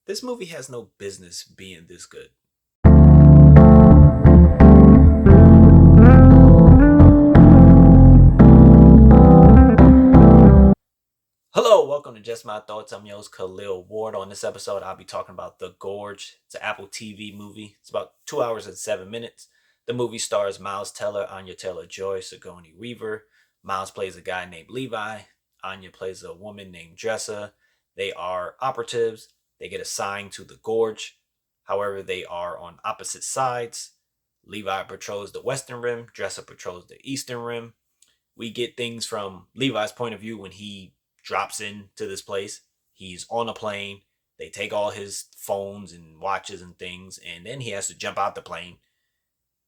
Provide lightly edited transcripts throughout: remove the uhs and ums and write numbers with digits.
This movie has no business being this good. Hello, welcome to Just My Thoughts. I'm your host, Khaleel Ward. On this episode, I'll be talking about The Gorge. It's an Apple TV movie. It's about 2 hours and 7 minutes. The movie stars Miles Teller, Anya Taylor-Joy, Sigourney Weaver. Miles plays a guy named Levi. Anya plays a woman named Dressa. They are operatives. They get assigned to the Gorge. However, they are on opposite sides. Levi patrols the western rim. Dressa patrols the eastern rim. We get things from Levi's point of view when he drops into this place. He's on a plane. They take all his phones and watches and things, and then he has to jump out the plane,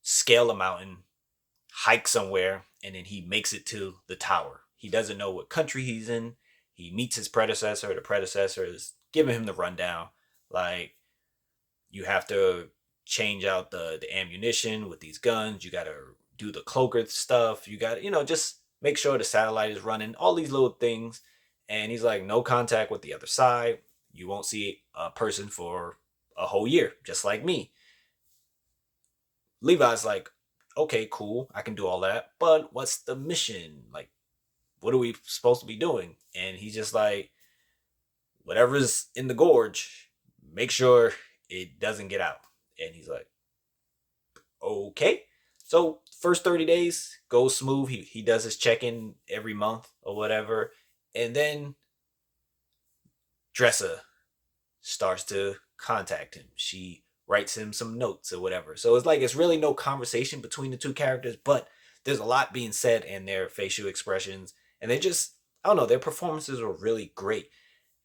scale a mountain, hike somewhere, and then he makes it to the tower. He doesn't know what country he's in. He meets his predecessor. The predecessor is giving him the rundown. Like, you have to change out the ammunition with these guns. You got to do the cloaker stuff. You got to, just make sure the satellite is running. All these little things. And he's like, no contact with the other side. You won't see a person for a whole year, just like me. Levi's like, okay, cool. I can do all that. But what's the mission? Like, what are we supposed to be doing? And he's just like, whatever's in the gorge, make sure it doesn't get out. And he's like, okay. So first 30 days goes smooth. He does his check-in every month or whatever. And then Dressa starts to contact him. She writes him some notes or whatever. So it's like it's really no conversation between the two characters, but there's a lot being said in their facial expressions. And they just, I don't know, their performances were really great.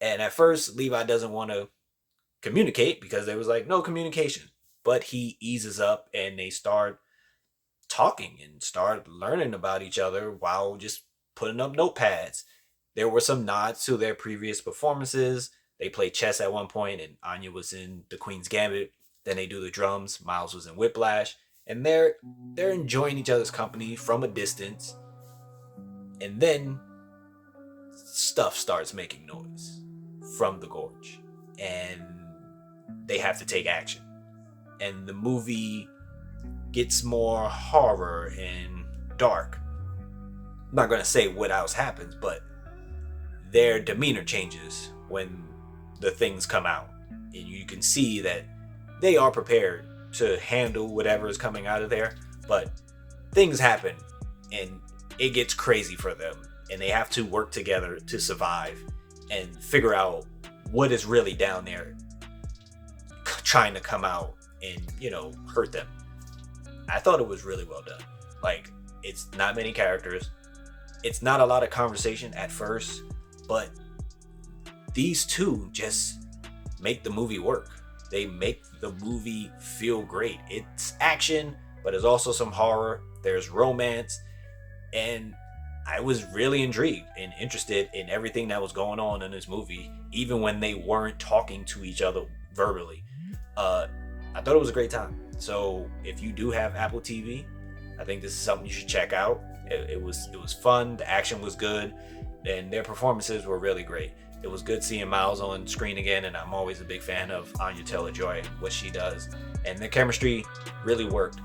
And at first, Levi doesn't want to communicate because there was like no communication. But he eases up and they start talking and start learning about each other while just putting up notepads. There were some nods to their previous performances. They played chess at one point, and Anya was in The Queen's Gambit. Then they do the drums. Miles was in Whiplash, and they're enjoying each other's company from a distance. And then stuff starts making noise from the gorge, and they have to take action. And the movie gets more horror and dark. I'm not gonna say what else happens, but their demeanor changes when the things come out. And you can see that they are prepared to handle whatever is coming out of there. But things happen and it gets crazy for them. And they have to work together to survive and figure out what is really down there trying to come out and, hurt them. I thought it was really well done. Like, it's not many characters. It's not a lot of conversation at first. But these two just make the movie work. They make the movie feel great. It's action, but there's also some horror. There's romance. And I was really intrigued and interested in everything that was going on in this movie, even when they weren't talking to each other verbally. I thought it was a great time. So if you do have Apple TV, I think this is something you should check out. It was fun. The action was good. And their performances were really great. It was good seeing Miles on screen again, and I'm always a big fan of Anya Taylor-Joy and what she does. And their chemistry really worked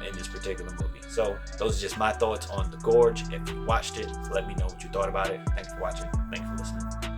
in this particular movie. So those are just my thoughts on The Gorge. If you watched it, let me know what you thought about it. Thanks for watching. Thanks for listening.